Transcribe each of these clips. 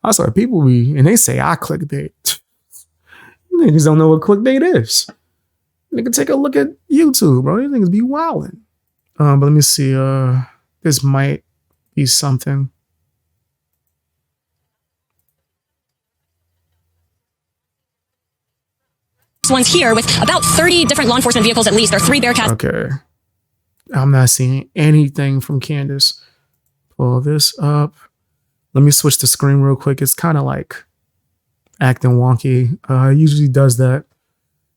I saw people and they say I clickbait. Niggas don't know what clickbait is. Nigga, take a look at YouTube, bro. These niggas be wilding. But let me see. This might be something. One's here with about 30 different law enforcement vehicles at least. There are 3 Bearcats. Okay. I'm not seeing anything from Candace. Pull this up. Let me switch the screen real quick. It's kind of like acting wonky. It usually does that.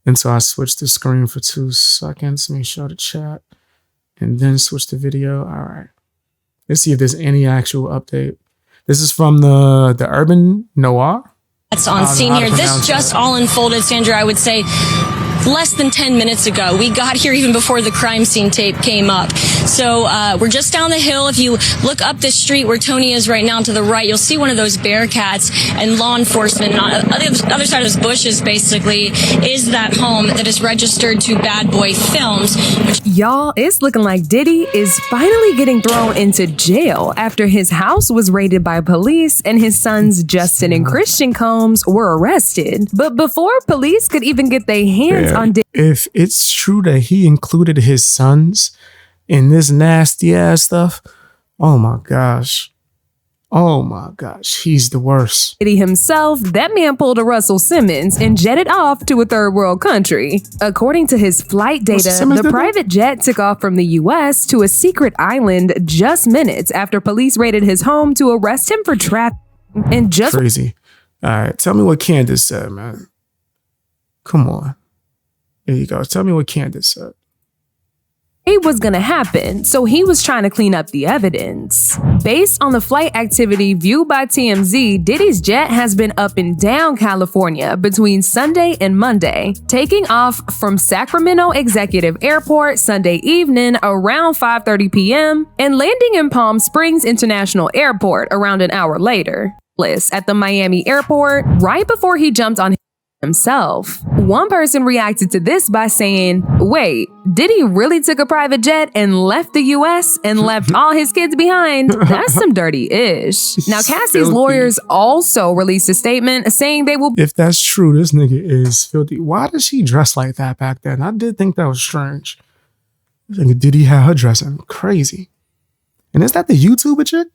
And so I switched the screen for 2 seconds. Let me show the chat. And then switch the video. All right. Let's see if there's any actual update. This is from the Urban Noir. That's on scene here. This just all unfolded, Sandra, I would say less than 10 minutes ago. We got here even before the crime scene tape came up. So we're just down the hill. If you look up this street where Tony is right now to the right, you'll see one of those Bearcats, and law enforcement on the other side of those bushes basically is that home that is registered to Bad Boy Films. Y'all, it's looking like Diddy is finally getting thrown into jail after his house was raided by police and his sons Justin and Christian Combs were arrested. But before police could even get their hands on Diddy, if it's true that he included his sons in this nasty ass stuff, oh my gosh. Oh my gosh, he's the worst. Diddy himself, that man pulled a Russell Simmons and jetted off to a third world country. According to his flight data, the private jet took off from the US to a secret island just minutes after police raided his home to arrest him for trafficking. And just crazy. All right, tell me what Candace said, man. Come on. There you go. Tell me what Candace said. It was gonna happen, so he was trying to clean up the evidence. Based on the flight activity viewed by TMZ, Diddy's jet has been up and down California between Sunday and Monday, taking off from Sacramento Executive Airport Sunday evening around 5:30 p.m. and landing in Palm Springs International Airport around an hour later. At the Miami airport, right before he jumped on himself. One person reacted to this by saying, wait, Diddy really took a private jet and left the US and left all his kids behind? That's some dirty-ish. Now, Cassie's lawyers also released a statement saying they will... If that's true, this nigga is filthy. Why does she dress like that back then? I did think that was strange. I think Diddy had her dressing crazy. And is that the YouTuber chick?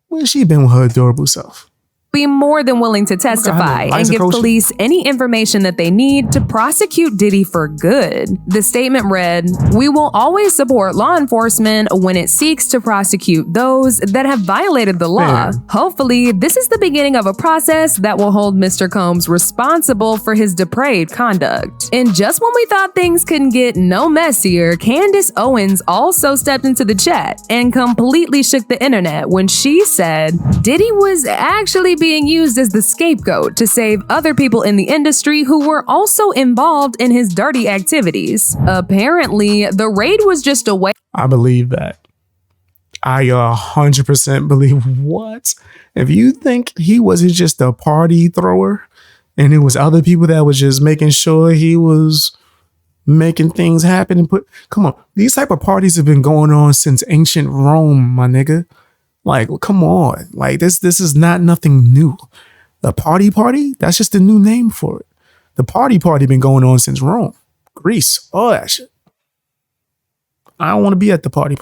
Where's she been with her adorable self? Be more than willing to testify and give police any information that they need to prosecute Diddy for good. The statement read, "We will always support law enforcement when it seeks to prosecute those that have violated the law. Hopefully, this is the beginning of a process that will hold Mr. Combs responsible for his depraved conduct." And just when we thought things couldn't get no messier, Candace Owens also stepped into the chat and completely shook the internet when she said Diddy was actually being used as the scapegoat to save other people in the industry who were also involved in his dirty activities. Apparently, the raid was just a way. I believe that. I 100% believe what? If you think he wasn't just a party thrower and it was other people that was just making sure he was making things happen and come on, these type of parties have been going on since ancient Rome, my nigga. Like, come on. Like, this is not nothing new. The party, that's just a new name for it. The party been going on since Rome, Greece, all that shit. I don't want to be at the party.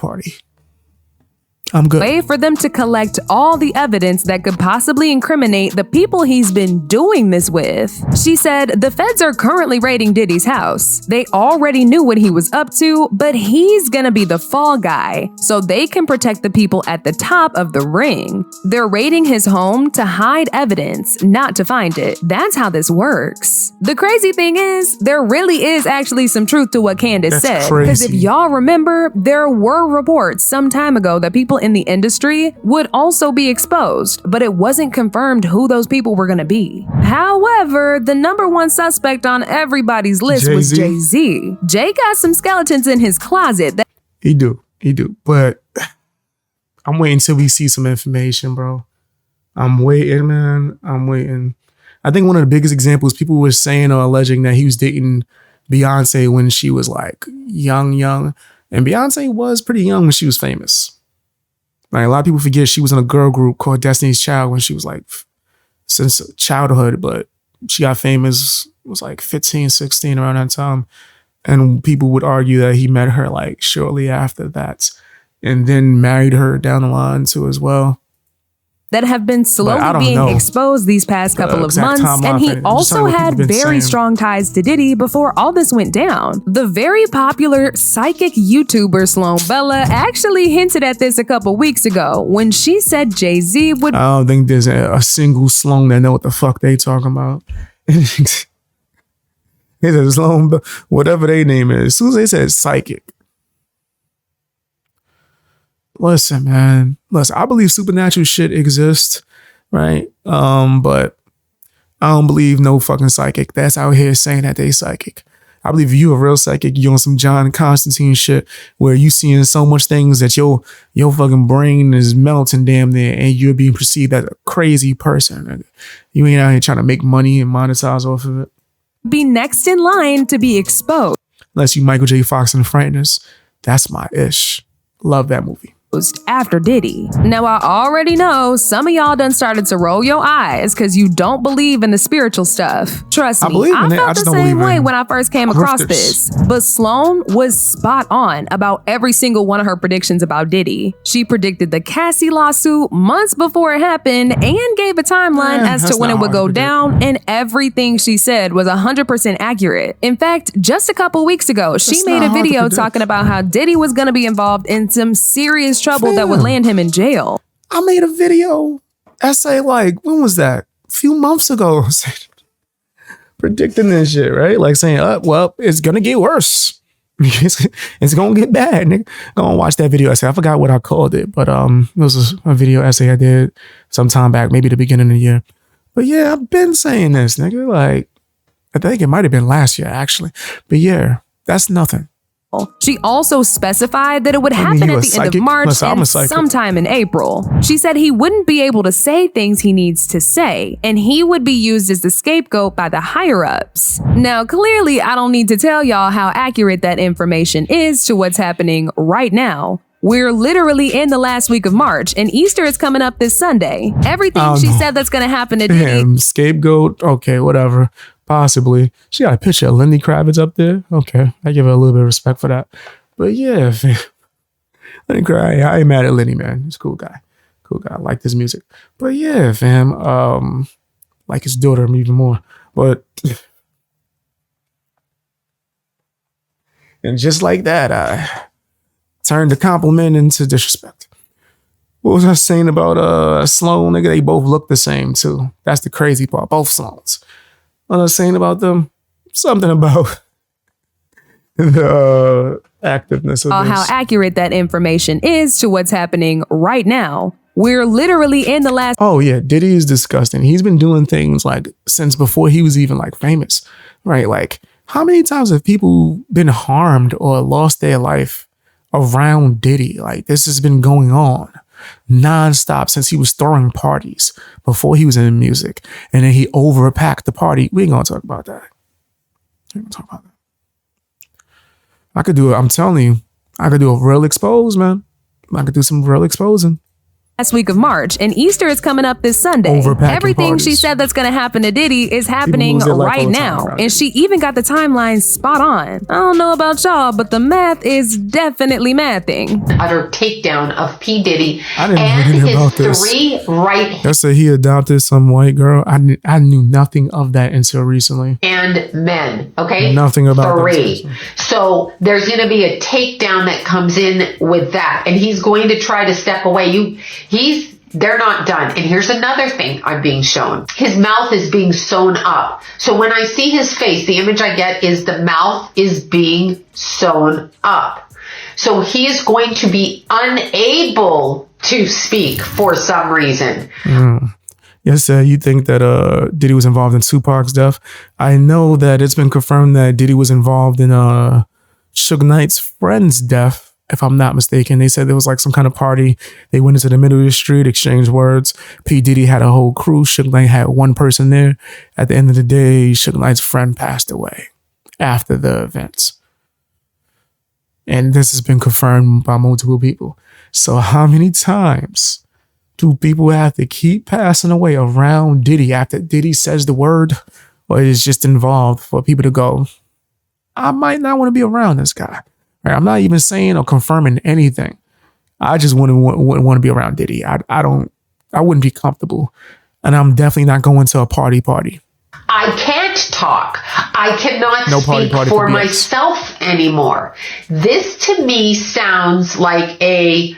I'm good. Way for them to collect all the evidence that could possibly incriminate the people he's been doing this with. She said, the feds are currently raiding Diddy's house. They already knew what he was up to, but he's gonna be the fall guy, so they can protect the people at the top of the ring. They're raiding his home to hide evidence, not to find it. That's how this works. The crazy thing is, there really is actually some truth to what Candace said. Because if y'all remember, there were reports some time ago that people in the industry would also be exposed, but it wasn't confirmed who those people were going to be. However, the number one suspect on everybody's list was Jay-Z. Jay got some skeletons in his closet. He do. But I'm waiting till we see some information, bro. I'm waiting, man. I think one of the biggest examples, people were saying or alleging that he was dating Beyonce when she was like young. And Beyonce was pretty young when she was famous. Like, a lot of people forget she was in a girl group called Destiny's Child when she was like since childhood, but she got famous, was like 15, 16 around that time. And people would argue that he met her like shortly after that and then married her down the line too as well. That have been slowly being exposed these past couple of months, and he also had very strong ties to Diddy before all this went down. The very popular psychic YouTuber Sloan Bella actually hinted at this a couple weeks ago when she said Jay-Z would— I don't think there's a single Sloan that know what the fuck they talking about. He said Sloan, whatever their name is. As soon as they said psychic. Listen, man. Listen, I believe supernatural shit exists, right? But I don't believe no fucking psychic that's out here saying that they psychic. I believe if you a real psychic, you on some John Constantine shit where you seeing so much things that your fucking brain is melting damn near and you're being perceived as a crazy person. You ain't out here trying to make money and monetize off of it. Be next in line to be exposed. Unless you Michael J. Fox and Frighteners. That's my ish. Love that movie. After Diddy. Now, I already know some of y'all done started to roll your eyes because you don't believe in the spiritual stuff. Trust me, I felt the same way when I first came across this. But Sloan was spot on about every single one of her predictions about Diddy. She predicted the Cassie lawsuit months before it happened and gave a timeline as to when it would go down, and everything she said was 100% accurate. In fact, just a couple weeks ago, she made a video talking about how Diddy was going to be involved in some serious trouble that would land him in jail. I made a video essay like, when was that? A few months ago. Predicting this shit, right? Like saying, well, it's gonna get worse. It's gonna get bad, nigga. Go and watch that video essay. I forgot what I called it, but it was a video essay I did some time back, maybe the beginning of the year. But yeah, I've been saying this, nigga. Like, I think it might have been last year, actually. But yeah, that's nothing. She also specified that it would happen at the end of March and sometime in April. She said he wouldn't be able to say things he needs to say, and he would be used as the scapegoat by the higher-ups. Now, clearly, I don't need to tell y'all how accurate that information is to what's happening right now. We're literally in the last week of March, and Easter is coming up this Sunday. Everything she said that's going to happen to Diddy— Scapegoat? Okay, whatever. Possibly. She got a picture of Lenny Kravitz up there. Okay, I give her a little bit of respect for that. But yeah, fam. Lenny Kravitz, I ain't mad at Lenny, man. He's a cool guy. Cool guy. I like his music. But yeah, fam. Like his daughter even more. But and just like that, I turned the compliment into disrespect. What was I saying about Sloan, nigga? They both look the same too. That's the crazy part. Both Sloans. What I was saying about them? Something about the activeness of this. How accurate that information is to what's happening right now. We're literally in the last— Oh yeah, Diddy is disgusting. He's been doing things like since before he was even like famous, right? Like how many times have people been harmed or lost their life around Diddy? Like this has been going on nonstop since he was throwing parties before he was in music, and then he overpacked the party. We ain't gonna talk about that. We ain't gonna talk about that. I could do it. I'm telling you, I could do a real expose, man. I could do some real exposing. Last week of March, and Easter is coming up this Sunday. Everything parties. She said that's going to happen to Diddy is happening right now, and she even got the timeline spot on. I don't know about y'all, but the math is definitely mathing. Utter takedown of P. Diddy and his three right. They said he adopted some white girl. I knew nothing of that until recently. And men, okay, nothing about three. So there's going to be a takedown that comes in with that, and he's going to try to step away. They're not done. And here's another thing I'm being shown. His mouth is being sewn up. So when I see his face, the image I get is the mouth is being sewn up. So he is going to be unable to speak for some reason. Yes, you think that Diddy was involved in Tupac's death? I know that it's been confirmed that Diddy was involved in Suge Knight's friend's death. If I'm not mistaken, they said there was like some kind of party. They went into the middle of the street, exchanged words. P. Diddy had a whole crew. Suge Knight had one person there. At the end of the day, Suge Knight's friend passed away after the events. And this has been confirmed by multiple people. So how many times Do people have to keep passing away around Diddy after Diddy says the word? Or is just involved for people to go, I might not want to be around this guy. Right? I'm not even saying or confirming anything. I just wouldn't want to be around Diddy. I wouldn't be comfortable. And I'm definitely not going to a party. I can't talk. I cannot speak for myself anymore. This to me sounds like a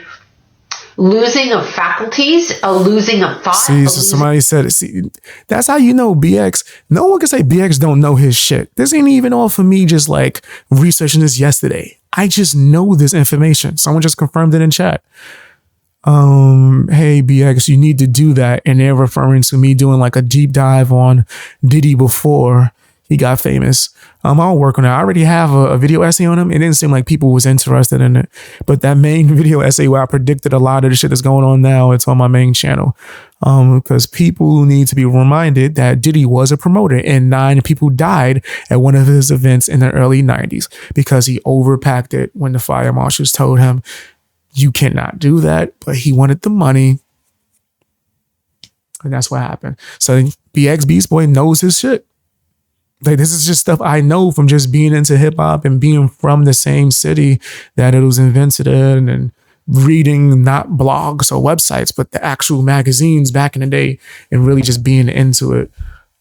losing of faculties, a losing of thought. See, so somebody said it. See, that's how you know BX. No one can say BX don't know his shit. This ain't even all for me just like researching this yesterday. I just know this information. Someone just confirmed it in chat. Hey BX, you need to do that. And they're referring to me doing like a deep dive on Diddy before he got famous. I'll work on it. I already have a video essay on him. It didn't seem like people was interested in it. But that main video essay where I predicted a lot of the shit that's going on now, it's on my main channel. Because people need to be reminded that Diddy was a promoter and 9 people died at one of his events in the early 90s because he overpacked it when the fire marshals told him, you cannot do that. But he wanted the money. And that's what happened. So BX Beast Boy knows his shit. Like, this is just stuff I know from just being into hip hop and being from the same city that it was invented in, and reading not blogs or websites, but the actual magazines back in the day, and really just being into it.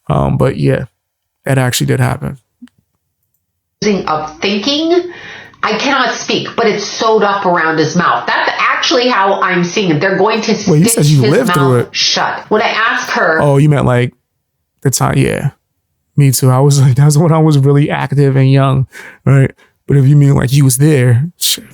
But yeah, that actually did happen. Of thinking, I cannot speak, but it's sewed up around his mouth. That's actually how I'm seeing it. They're going to stitch his mouth shut. When I ask her, oh, you meant like the time? Yeah. Me too. I was like, that's when I was really active and young, right? But if you mean like he was there,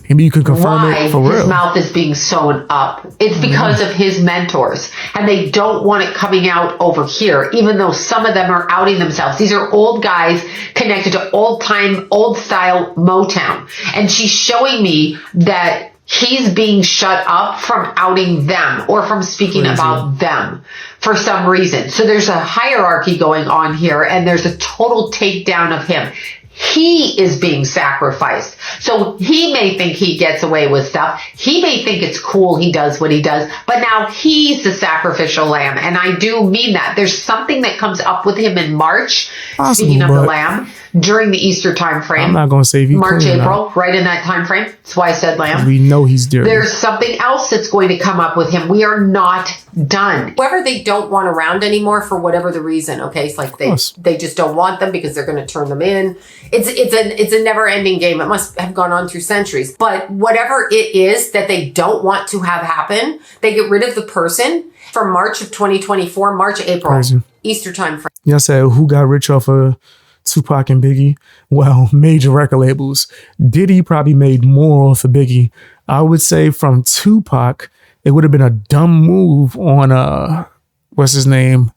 maybe you can confirm it for real. His mouth is being sewn up. It's because of his mentors, and they don't want it coming out over here, even though some of them are outing themselves. These are old guys connected to old style Motown. And she's showing me that he's being shut up from outing them or from speaking about them for some reason. So there's a hierarchy going on here, and there's a total takedown of him. He is being sacrificed. So he may think he gets away with stuff. He may think it's cool he does what he does, but now he's the sacrificial lamb. And I do mean that. There's something that comes up with him in March, speaking of the lamb, during the Easter time frame. I'm not going to say if March, April, right in that time frame. That's why I said lamb. We know he's doing. There's something else that's going to come up with him. We are not done. Whoever they don't want around anymore for whatever the reason, okay? It's like they just don't want them because they're going to turn them in. It's a never-ending game. It must have gone on through centuries. But whatever it is that they don't want to have happen, they get rid of the person from March of 2024, March, April, crazy. Easter time frame. Y'all said who got rich off of Tupac and Biggie? Well, major record labels. Diddy probably made more off of Biggie. I would say from Tupac, it would have been a dumb move on what's his name?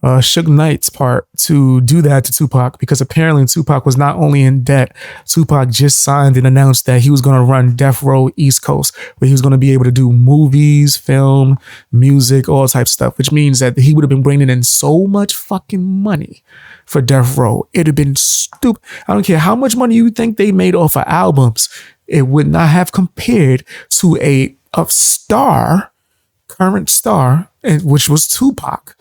Suge Knight's part to do that to Tupac, because apparently Tupac was not only in debt. Tupac just signed and announced that he was going to run Death Row East Coast, where he was going to be able to do movies, film, music, all types of stuff, which means that he would have been bringing in so much fucking money for Death Row. It'd have been stupid. I don't care how much money you think they made off of albums. It would not have compared to a star, current star, which was Tupac,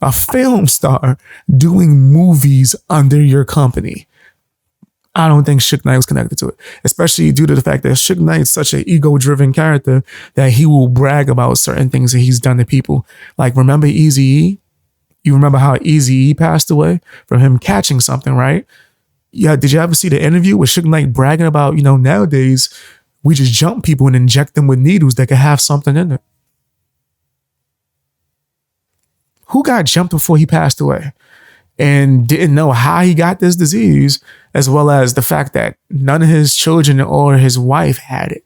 a film star doing movies under your company. I don't think Suge Knight was connected to it, especially due to the fact that Suge Knight is such an ego-driven character that he will brag about certain things that he's done to people. Like, remember Eazy-E? You remember how Eazy-E passed away from him catching something, right? Yeah, did you ever see the interview with Suge Knight bragging about, nowadays we just jump people and inject them with needles that could have something in it? Who got jumped before he passed away and didn't know how he got this disease, as well as the fact that none of his children or his wife had it?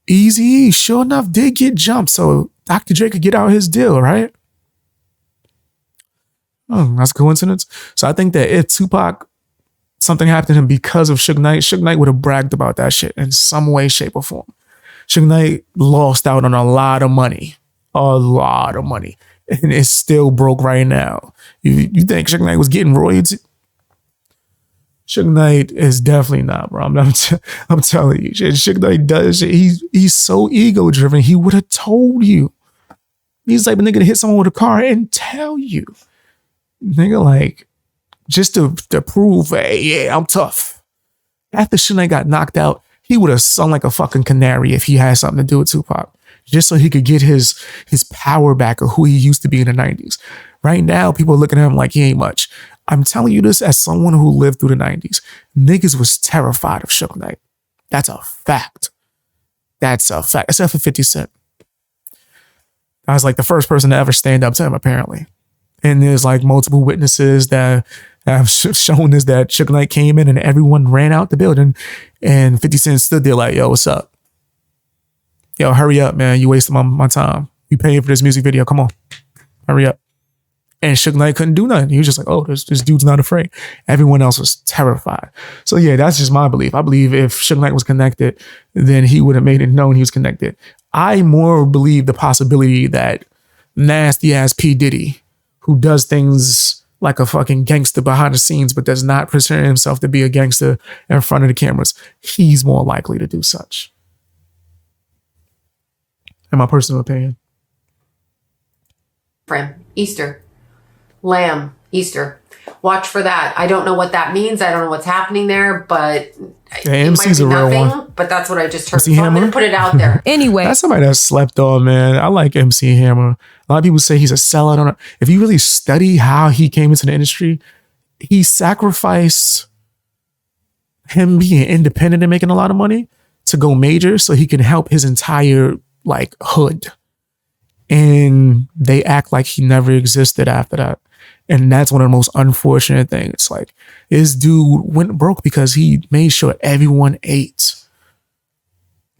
Eazy-E, sure enough, did get jumped, so Dr. Dre could get out his deal, right? Oh, that's a coincidence. So I think that if Tupac, something happened to him because of Suge Knight would have bragged about that shit in some way, shape, or form. Suge Knight lost out on a lot of money. And it's still broke right now. You think Suge Knight was getting roids? Suge Knight is definitely not, bro. I'm telling you. Suge Knight does shit. He's so ego driven. He would have told you. He's like a nigga to hit someone with a car and tell you. Nigga, like, just to prove, hey, yeah, I'm tough. After Suge Knight got knocked out, he would have sung like a fucking canary if he had something to do with Tupac. Just so he could get his power back of who he used to be in the 90s. Right now, people are looking at him like he ain't much. I'm telling you this as someone who lived through the 90s. Niggas was terrified of Suge Knight. That's a fact. That's a fact. Except for 50 Cent. I was like the first person to ever stand up to him, apparently. And there's like multiple witnesses that have shown us that Suge Knight came in and everyone ran out the building. And 50 Cent stood there like, yo, what's up? Yo, hurry up, man. You wasting my time. You paying for this music video. Come on. Hurry up. And Suge Knight couldn't do nothing. He was just like, oh, this dude's not afraid. Everyone else was terrified. So yeah, that's just my belief. I believe if Suge Knight was connected, then he would have made it known he was connected. I more believe the possibility that nasty ass P. Diddy, who does things like a fucking gangster behind the scenes, but does not present himself to be a gangster in front of the cameras, he's more likely to do such. In my personal opinion. Easter. Lamb. Easter. Watch for that. I don't know what that means. I don't know what's happening there, but yeah, MC's a real one. But that's what I just heard. MC So Hammer? I'm going to put it out there. Anyway. That's somebody that slept on, man. I like MC Hammer. A lot of people say he's a sellout on it. If you really study how he came into the industry, he sacrificed him being independent and making a lot of money to go major so he can help his entire like hood. And they act like he never existed after that. And that's one of the most unfortunate things. Like, this dude went broke because he made sure everyone ate.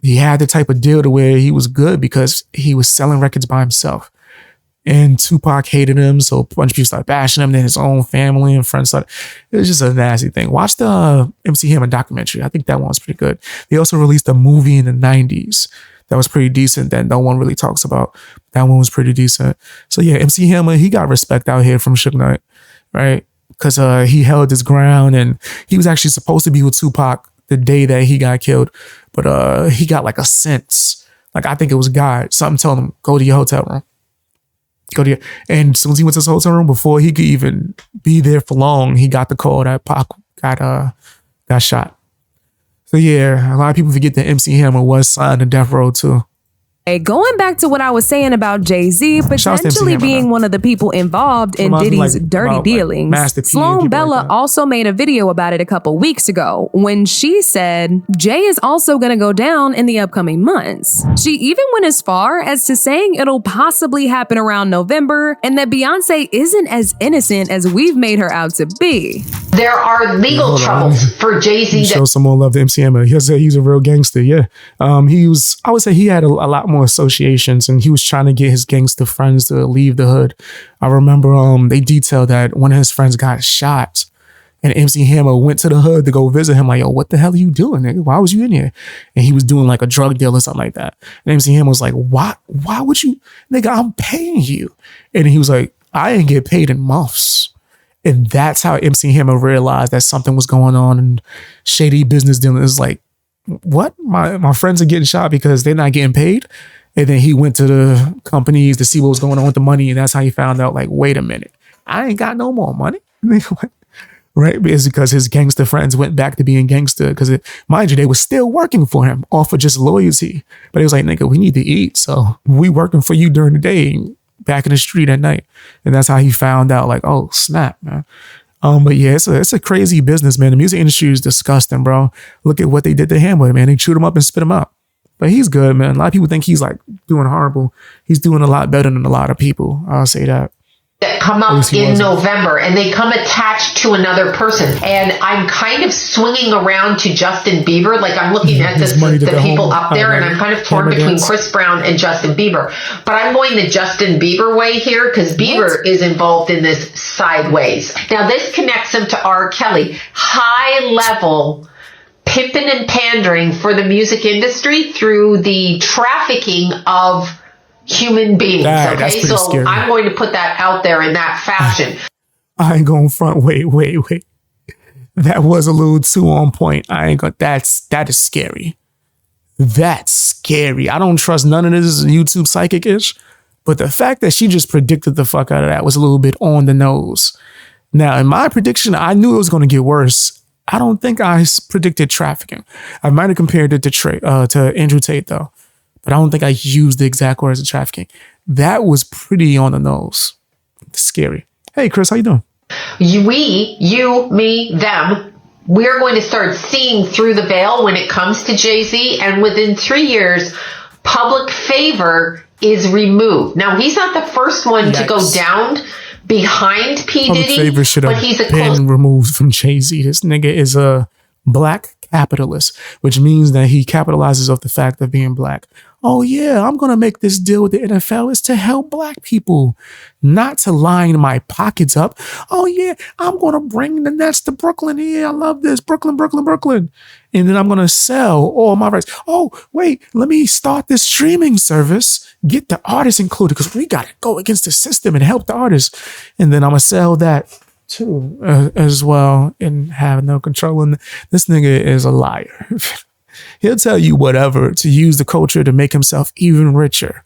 He had the type of deal to where he was good because he was selling records by himself. And Tupac hated him, so a bunch of people started bashing him. Then his own family and friends started. It was just a nasty thing. Watch the MC Hammer documentary. I think that one's pretty good. They also released a movie in the 90s that was pretty decent that no one really talks about. That one was pretty decent. So yeah, MC Hammer, he got respect out here from Suge Knight, right? Because he held his ground and he was actually supposed to be with Tupac the day that he got killed. But he got like a sense. Like, I think it was God. Something told him, go to your hotel room. And as soon as he went to his hotel room, before he could even be there for long, he got the call that Pac got shot. So yeah, a lot of people forget that MC Hammer was signed to Death Row too. Going back to what I was saying about Jay-Z potentially being one of the people involved in Diddy's dirty dealings, Sloan Bella also made a video about it a couple weeks ago when she said Jay is also going to go down in the upcoming months. She even went as far as to saying it'll possibly happen around November and that Beyonce isn't as innocent as we've made her out to be. There are legal troubles for Jay-Z. Show some more love to MC Hammer. He's a real gangster. Yeah. I would say he had a lot more associations and he was trying to get his gangster friends to leave the hood. I remember they detailed that one of his friends got shot and MC Hammer went to the hood to go visit him like, yo, what the hell are you doing, nigga? Why was you in here? And he was doing like a drug deal or something like that. And MC Hammer was like, why would you? Nigga, I'm paying you. And he was like, I didn't get paid in months. And that's how MC Hammer realized that something was going on and shady business dealing. It was like, what? My friends are getting shot because they're not getting paid? And then he went to the companies to see what was going on with the money. And that's how he found out, like, wait a minute, I ain't got no more money. Right? It's because his gangster friends went back to being gangster. Because, mind you, they were still working for him off of just loyalty. But it was like, nigga, we need to eat. So we working for you during the day, back in the street at night. And that's how he found out, like, oh, snap, man. But yeah, it's a crazy business, man. The music industry is disgusting, bro. Look at what they did to him with, man. They chewed him up and spit him out. But he's good, man. A lot of people think he's like doing horrible. He's doing a lot better than a lot of people. I'll say that. That come out in November and they come attached to another person. And I'm kind of swinging around to Justin Bieber. Like, I'm looking at the people up there and I'm kind of torn between Chris Brown and Justin Bieber. But I'm going the Justin Bieber way here because Bieber is involved in this sideways. Now, this connects him to R. Kelly. High level pimping and pandering for the music industry through the trafficking of human beings. Okay, so scary. I'm going to put that out there in that fashion. I ain't going front. Wait. That was a little too on point. I ain't got that is scary. That's scary. I don't trust none of this YouTube psychic-ish, but the fact that she just predicted the fuck out of that was a little bit on the nose. Now, in my prediction, I knew it was going to get worse. I don't think I predicted trafficking. I might have compared it to Andrew Tate, though, but I don't think I used the exact words of trafficking. That was pretty on the nose. Scary. Hey, Chris, how you doing? We, you, me, them, we're going to start seeing through the veil when it comes to Jay-Z, and within 3 years, public favor is removed. Now, he's not the first one to go down behind P. Public Diddy, favor should but have he's a been removed from Jay-Z. This nigga is a black capitalist, which means that he capitalizes off the fact of being black. Oh yeah, I'm going to make this deal with the NFL is to help black people, not to line my pockets up. Oh yeah, I'm going to bring the Nets to Brooklyn. Yeah, I love this. Brooklyn, Brooklyn, Brooklyn. And then I'm going to sell all my rights. Oh, wait, let me start this streaming service, get the artists included, because we got to go against the system and help the artists. And then I'm going to sell that too as well and have no control. And this nigga is a liar. He'll tell you whatever to use the culture to make himself even richer.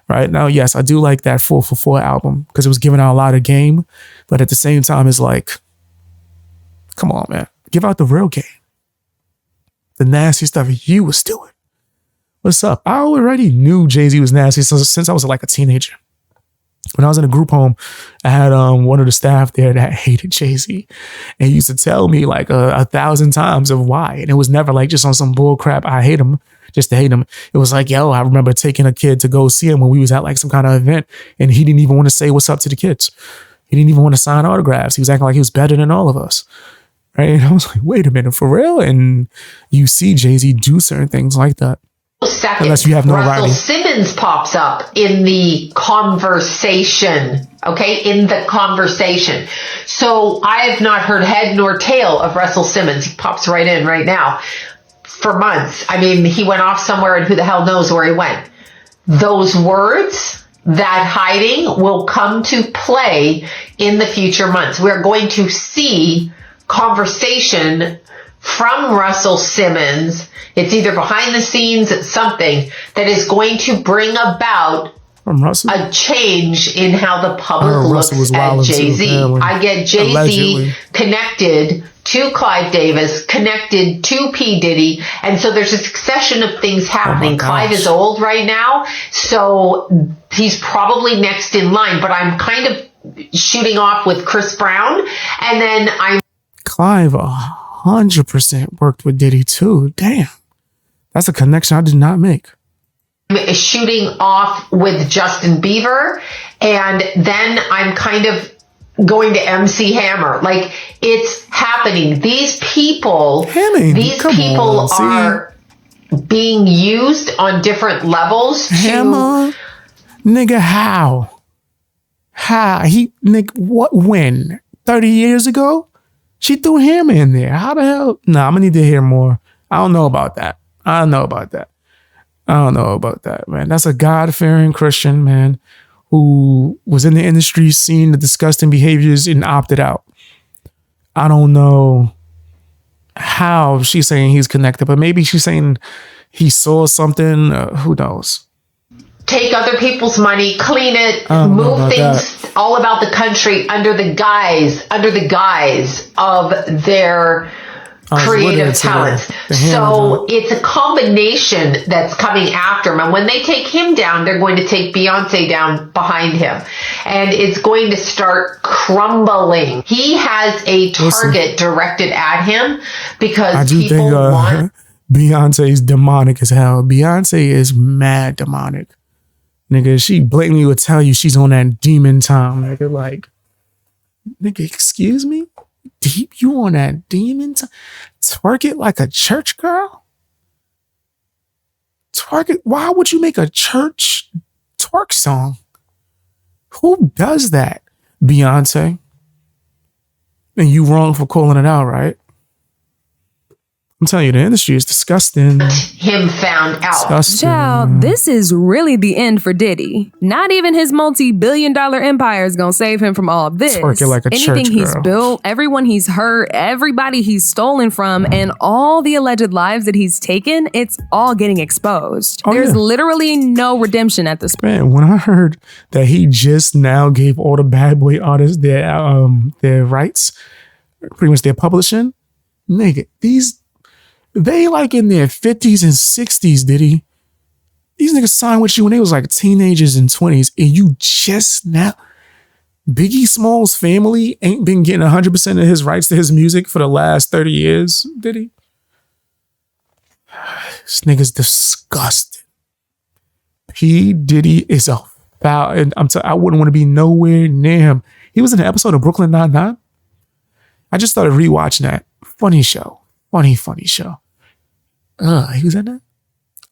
Right now, yes, I do like that 4 for 4 album because it was giving out a lot of game. But at the same time, it's like, come on, man, give out the real game. The nasty stuff you was doing. What's up? I already knew Jay-Z was nasty since I was like a teenager. When I was in a group home, I had one of the staff there that hated Jay-Z, and he used to tell me like 1,000 times of why. And it was never like just on some bull crap, I hate him, just to hate him. It was like, yo, I remember taking a kid to go see him when we was at like some kind of event, and he didn't even want to say what's up to the kids. He didn't even want to sign autographs. He was acting like he was better than all of us. Right? And I was like, wait a minute, for real? And you see Jay-Z do certain things like that. Second, unless you have no Russell writing. Simmons pops up in the conversation. Okay, in the conversation. So I have not heard head nor tail of Russell Simmons. He pops right in right now for months. I mean, he went off somewhere and who the hell knows where he went. Those words, that hiding will come to play in the future months. We're going to see conversation from Russell Simmons. It's either behind the scenes, it's something that is going to bring about a change in how the public looks at Jay-Z. I get Jay-Z allegedly connected to Clive Davis, connected to P. Diddy, and so there's a succession of things happening. Clive is old right now, so he's probably next in line, but I'm kind of shooting off with Chris Brown, and then I'm... Clive 100% worked with Diddy too. Damn. That's a connection I did not make. Shooting off with Justin Bieber, and then I'm kind of going to MC Hammer. Like, it's happening. These people are being used on different levels. Hammer? Nigga, how? What, when? 30 years ago? She threw Hammer in there. How the hell? Nah, I'm gonna need to hear more. I don't know about that. Man. That's a God-fearing Christian, man, who was in the industry, seeing the disgusting behaviors and opted out. I don't know how she's saying he's connected, but maybe she's saying he saw something. Who knows? Take other people's money, clean it, move things all about the country under the guise of their creative talents. So it's a combination that's coming after him. And when they take him down, they're going to take Beyonce down behind him. And it's going to start crumbling. He has a target directed at him because people want... Beyonce's demonic as hell. Beyonce is mad demonic. Nigga, she blatantly would tell you she's on that demon time. Nigga, excuse me? Deep, you on that demon time? Twerk it like a church girl? Twerk it? Why would you make a church twerk song? Who does that? Beyonce. And you wrong for calling it out, right? I'm telling you, the industry is disgusting. Him found out. Disgusting. Child, this is really the end for Diddy. Not even his multi-billion-dollar empire is gonna save him from all of this. Twerking like a Anything church he's girl. built, everyone he's hurt, everybody he's stolen from, and all the alleged lives that he's taken, it's all getting exposed. Oh, There's yeah. literally no redemption at this point. Man, when I heard that he just now gave all the bad boy artists their rights, pretty much their publishing, nigga, they like in their 50s and 60s, Diddy. These niggas signed with you when they was like teenagers and 20s, and you just now. Biggie Smalls' family ain't been getting 100% of his rights to his music for the last 30 years, Diddy. This nigga's disgusting. P. Diddy is a foul, and I wouldn't want to be nowhere near him. He was in an episode of Brooklyn Nine-Nine. I just started rewatching that. Funny show. Funny show. He was in that?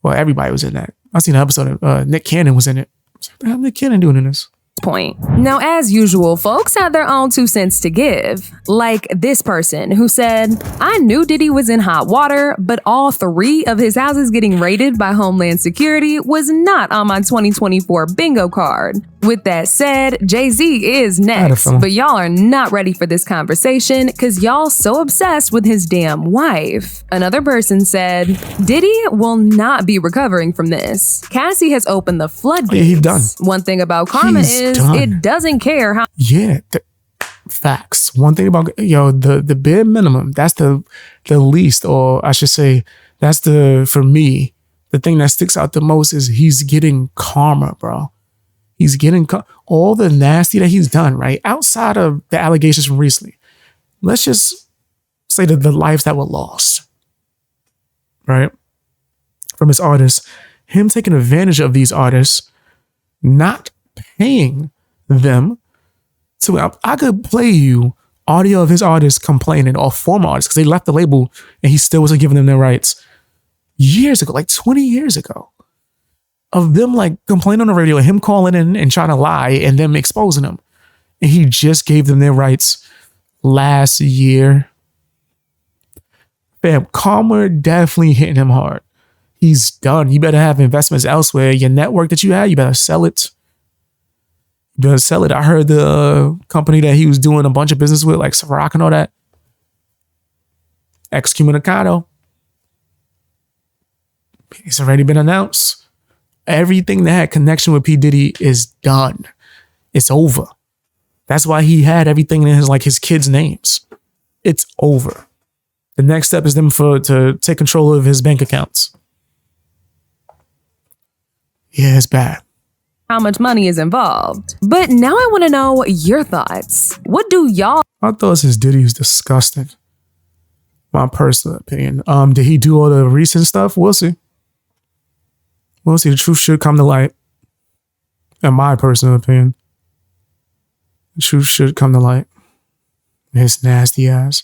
Well, everybody was in that. I seen an episode of Nick Cannon was in it. What the hell Nick Cannon doing in this? Point. Now, as usual, folks had their own 2 cents to give. Like this person who said, I knew Diddy was in hot water, but all 3 of his houses getting raided by Homeland Security was not on my 2024 bingo card. With that said, Jay-Z is next, but y'all are not ready for this conversation because y'all so obsessed with his damn wife. Another person said, Diddy will not be recovering from this. Cassie has opened the floodgates. Yeah, he's done. One thing about karma is it doesn't care how. Yeah, facts. One thing about the bare minimum. That's the least, or I should say, that's for me. The thing that sticks out the most is he's getting karma, bro. He's getting all the nasty that he's done, right? Outside of the allegations from recently. Let's just say that the lives that were lost, right? From his artists. Him taking advantage of these artists, not paying them. So I could play you audio of his artists complaining, or former artists, because they left the label and he still wasn't giving them their rights years ago, like 20 years ago. Of them like complaining on the radio, him calling in and trying to lie and them exposing them. And he just gave them their rights last year. Fam, karma definitely hitting him hard. He's done. You better have investments elsewhere. Your network that you had, you better sell it. You better sell it. I heard the company that he was doing a bunch of business with, like Ciroc and all that, excommunicado. It's already been announced. Everything that had connection with P. Diddy is done. It's over. That's why he had everything in his kids' names. It's over. The next step is them to take control of his bank accounts. Yeah, it's bad. How much money is involved. But now I want to know your thoughts. What do y'all? My thoughts is Diddy is disgusting. My personal opinion. Did he do all the recent stuff? We'll see. We'll see. The truth should come to light. In my personal opinion. The truth should come to light. His nasty ass.